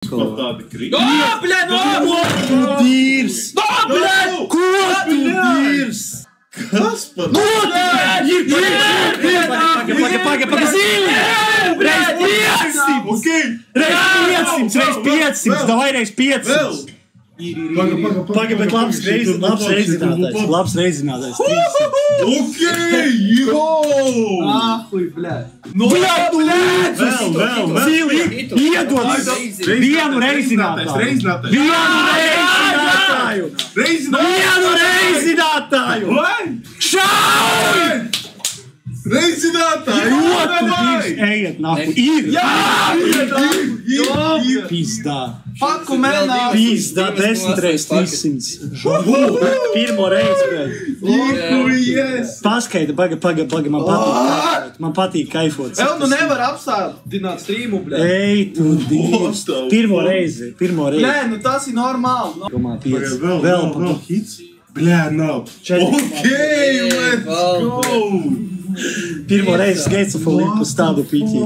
Tādi krīt. Bļa, Dīrs! Ko tu dīrs? Kas par? Paga, zīli! Reiz 500! Davai reiz 500! Paga, bet labs reizinātais. Jo! Ahuj, bļa. Zīli! Iedod vienu reizinātāju! Šauj! Reizinātāji! Ejiet, nāku! Ir! Pizdā! Faku mēnā! Pizdā, 10 reiz 300. Pirmo reizi, bļaļ. Paskaita, paga, man patīk. Man patīk kaifot. Ev, nu nevar apstādināt streamu, bļa. Ej, tu dīvs. Pirmo reizi. Bļa, nu tas ir normāli. Vēl hits. Bļā, nav. Okay, let's go! Pirmo reizi Gates of Olympus tādu pīķi.